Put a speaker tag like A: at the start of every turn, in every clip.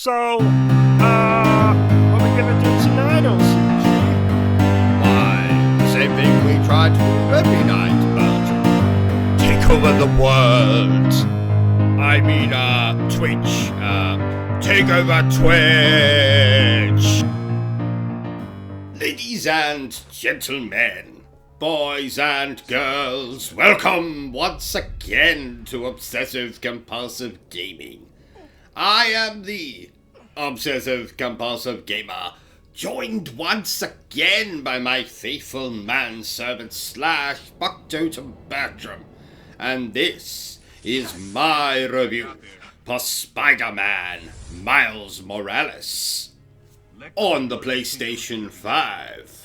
A: So, what are we gonna do tonight, O.C.G?
B: Why, same thing we try to do every night, Belgium. Take over the world. I mean, Twitch. Take over Twitch. Ladies and gentlemen, boys and girls, welcome once again to Obsessive Compulsive Gaming. I am the Obsessive Compulsive Gamer, joined once again by my faithful manservant / Bucktotem Bertram, and this is my review for Spider-Man Miles Morales on the PlayStation 5.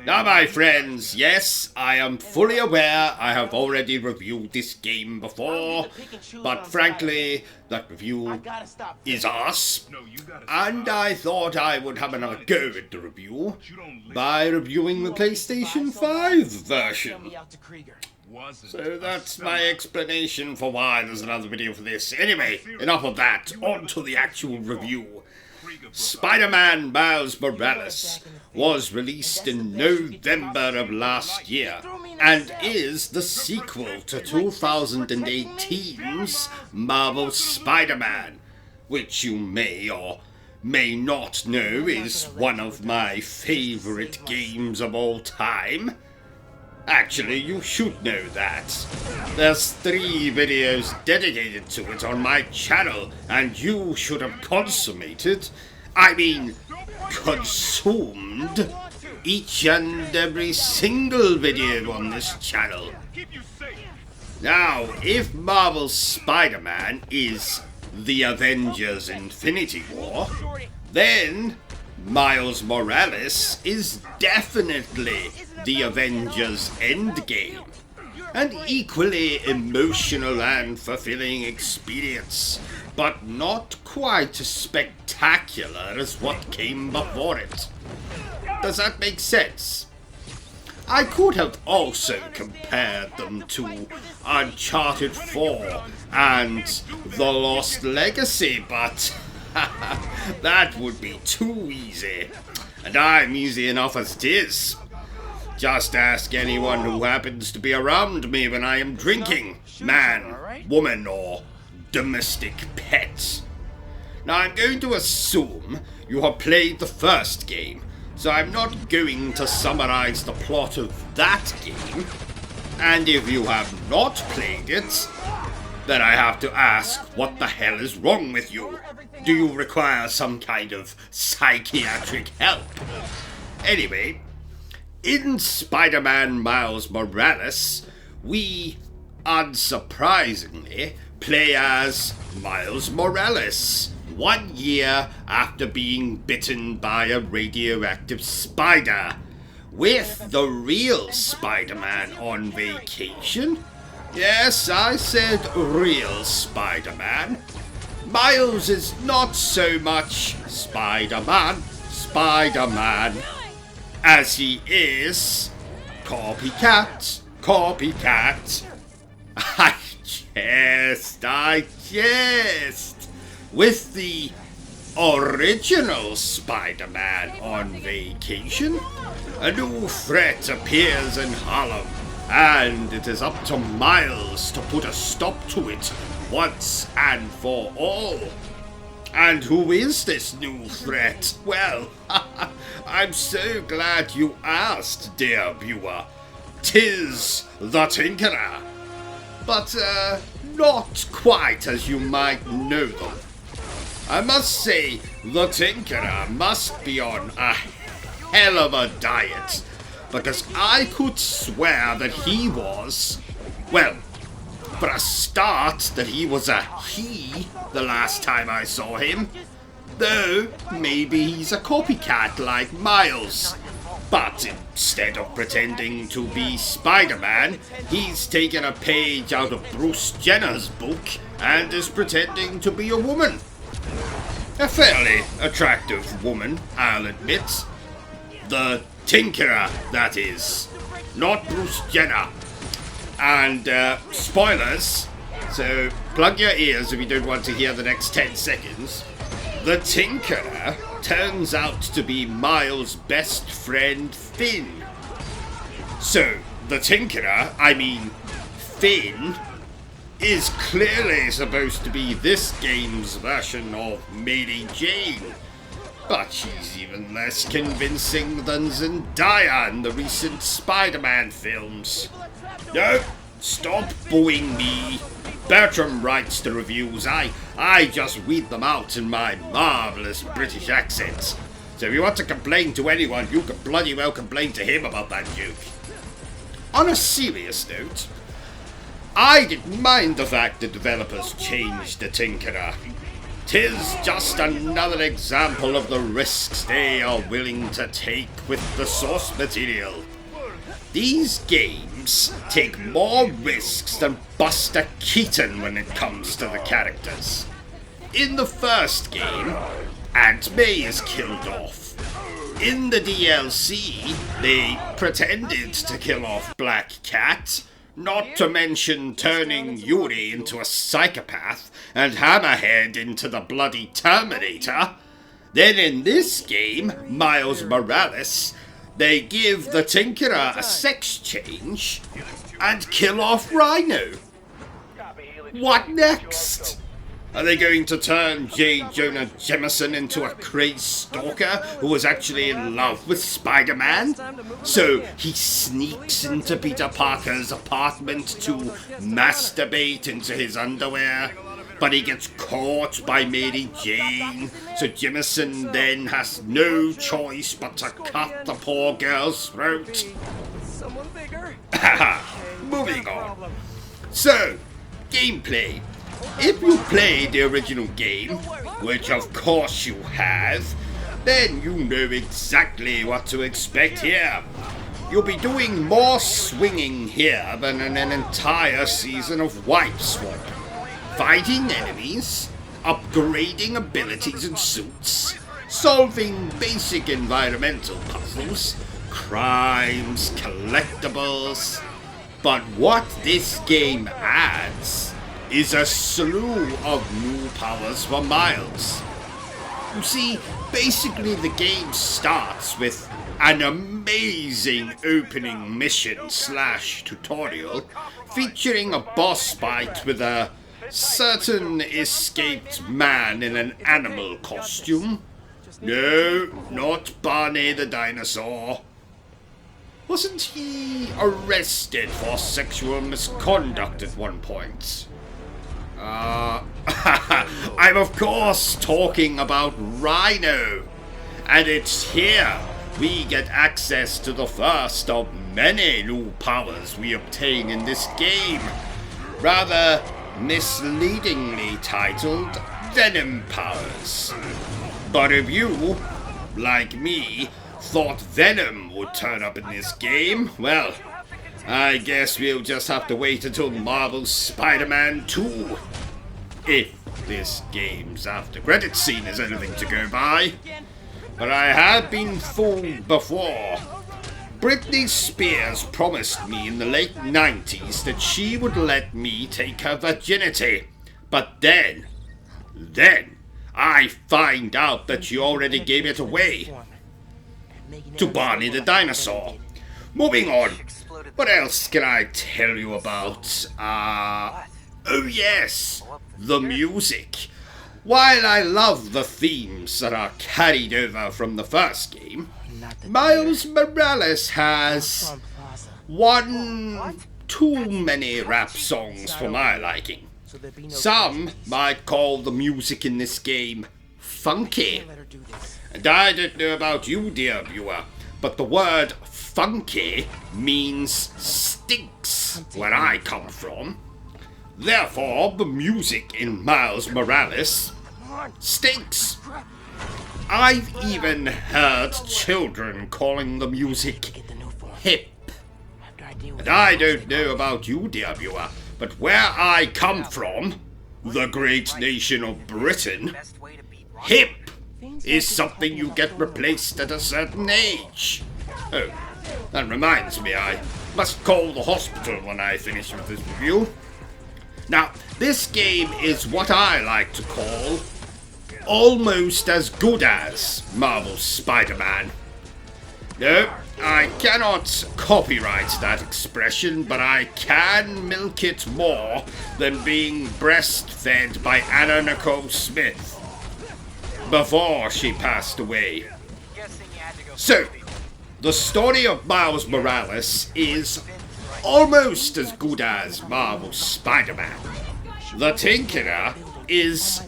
B: Now, my friends, yes, I am fully aware I have already reviewed this game before, but frankly, that review is arse, and I thought I would have another go at the review by reviewing the PlayStation 5 version. So that's my explanation for why there's another video for this. Anyway, enough of that, on to the actual review. Spider-Man Miles Morales was released in November of last year and is the sequel to 2018's Marvel Spider-Man, which you may or may not know is one of my favorite games of all time. Actually, you should know that. There's 3 videos dedicated to it on my channel, and you should have consumed each and every single video on this channel. Now, if Marvel Spider-Man is the Avengers Infinity War, then Miles Morales is definitely the Avengers Endgame. An equally emotional and fulfilling experience, but not quite as spectacular as what came before it. Does that make sense? I could have also compared them to Uncharted 4 and The Lost Legacy, but that would be too easy, and I'm easy enough as it is. Just ask anyone who happens to be around me when I am drinking, man, woman, or domestic pet. Now, I'm going to assume you have played the first game, so I'm not going to summarize the plot of that game, and if you have not played it, then I have to ask, what the hell is wrong with you? Do you require some kind of psychiatric help? Anyway, in Spider-Man Miles Morales, we, unsurprisingly, play as Miles Morales, 1 year after being bitten by a radioactive spider, with the real Spider-Man on vacation. Yes, I said real Spider-Man. Miles is not so much Spider-Man, as he is copycat. I jest. With the original Spider-Man on vacation, a new threat appears in Harlem, and it is up to Miles to put a stop to it once and for all. And who is this new threat? Well, I'm so glad you asked, dear viewer. 'Tis the Tinkerer. But, not quite as you might know them. I must say, the Tinkerer must be on a hell of a diet, because I could swear that he was, well, for a start, that he was a he the last time I saw him. Though, maybe he's a copycat like Miles. But instead of pretending to be Spider-Man, he's taken a page out of Bruce Jenner's book and is pretending to be a woman. A fairly attractive woman, I'll admit. The Tinkerer, that is. Not Bruce Jenner. And, spoilers, so plug your ears if you don't want to hear the next 10 seconds. The Tinkerer turns out to be Miles' best friend, Finn. So, the Tinkerer, I mean Finn, is clearly supposed to be this game's version of Mary Jane. But she's even less convincing than Zendaya in the recent Spider-Man films. No, stop booing me. Bertram writes the reviews. I just read them out in my marvellous British accent. So if you want to complain to anyone, you can bloody well complain to him about that joke. On a serious note, I didn't mind the fact that developers changed the Tinkerer. 'Tis just another example of the risks they are willing to take with the source material. These games take more risks than Buster Keaton when it comes to the characters. In the first game, Aunt May is killed off. In the DLC, they pretended to kill off Black Cat, not to mention turning Yuri into a psychopath and Hammerhead into the bloody Terminator. Then in this game, Miles Morales, they give the Tinkerer a sex change and kill off Rhino. What next? Are they going to turn J. Jonah Jameson into a crazed stalker who was actually in love with Spider-Man? So he sneaks into Peter Parker's apartment to masturbate into his underwear, but he gets caught by Mary Jane, so Jameson then has no choice but to cut the poor girl's throat. Haha, moving on. So, gameplay. If you play the original game, which of course you have, then you know exactly what to expect here. You'll be doing more swinging here than in an entire season of Wipe Swap. Fighting enemies, upgrading abilities and suits, solving basic environmental puzzles, crimes, collectibles. But what this game adds is a slew of new powers for Miles. You see, basically the game starts with an amazing opening mission / tutorial featuring a boss fight with a certain escaped man in an animal costume. No, not Barney the dinosaur. Wasn't he arrested for sexual misconduct at one point? I'm of course talking about Rhino. And it's here we get access to the first of many new powers we obtain in this game. Rather misleadingly titled Venom powers. But if you, like me, thought Venom would turn up in this game, well, I guess we'll just have to wait until Marvel's Spider-Man 2. If this game's after credits scene is anything to go by. But I have been fooled before. Britney Spears promised me in the late 90s that she would let me take her virginity. But then, I find out that she already gave it away to Barney the dinosaur. Moving on. What else can I tell you about? Oh yes, the music. While I love the themes that are carried over from the first game, Miles Morales has one too many rap songs for my liking. Some might call the music in this game funky. And I don't know about you, dear viewer, but the word funky means stinks where I come from. Therefore, the music in Miles Morales stinks. I've even heard children calling the music hip. And I don't know about you, dear viewer, but where I come from, the great nation of Britain, hip is something you get replaced at a certain age. Oh, that reminds me, I must call the hospital when I finish with this review. Now, this game is what I like to call almost as good as Marvel's Spider-Man. No, I cannot copyright that expression, but I can milk it more than being breastfed by Anna Nicole Smith before she passed away. So, the story of Miles Morales is almost as good as Marvel's Spider-Man. The Tinkerer is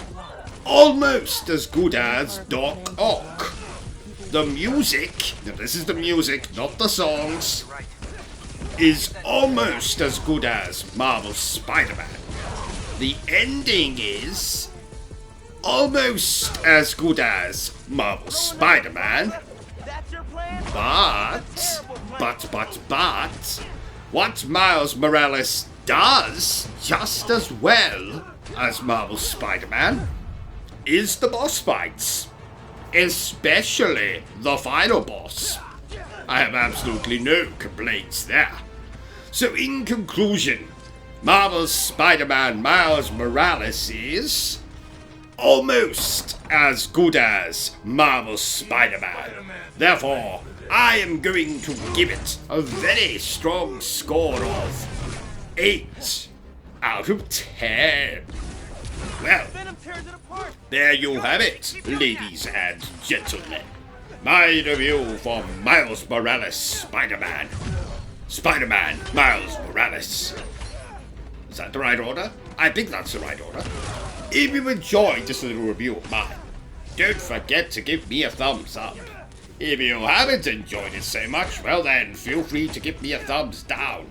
B: almost as good as Doc Ock. The music, now this is the music, not the songs, is almost as good as Marvel's Spider-Man. The ending is almost as good as Marvel's Spider-Man. But, what Miles Morales does just as well as Marvel's Spider-Man is the boss fights. Especially the final boss. I have absolutely no complaints there. So in conclusion, Marvel's Spider-Man Miles Morales is almost as good as Marvel's Spider-Man. Therefore, I am going to give it a very strong score of 8 out of 10. Well, there you have it, ladies and gentlemen. My review for Miles Morales Spider-Man. Spider-Man Miles Morales. Is that the right order? I think that's the right order. If you enjoyed this little review of mine, don't forget to give me a thumbs up. If you haven't enjoyed it so much, well then, feel free to give me a thumbs down.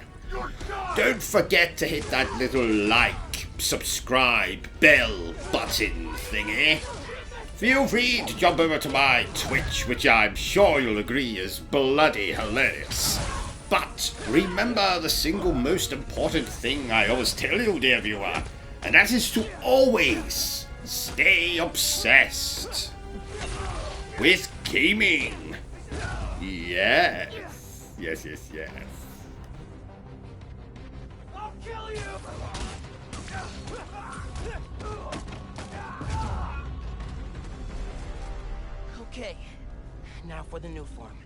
B: Don't forget to hit that little like, subscribe, bell button thingy. Feel free to jump over to my Twitch, which I'm sure you'll agree is bloody hilarious. But remember the single most important thing I always tell you, dear viewer, and that is to always stay obsessed with gaming. Yes.
A: I'll kill you!
C: Okay, now for the new form.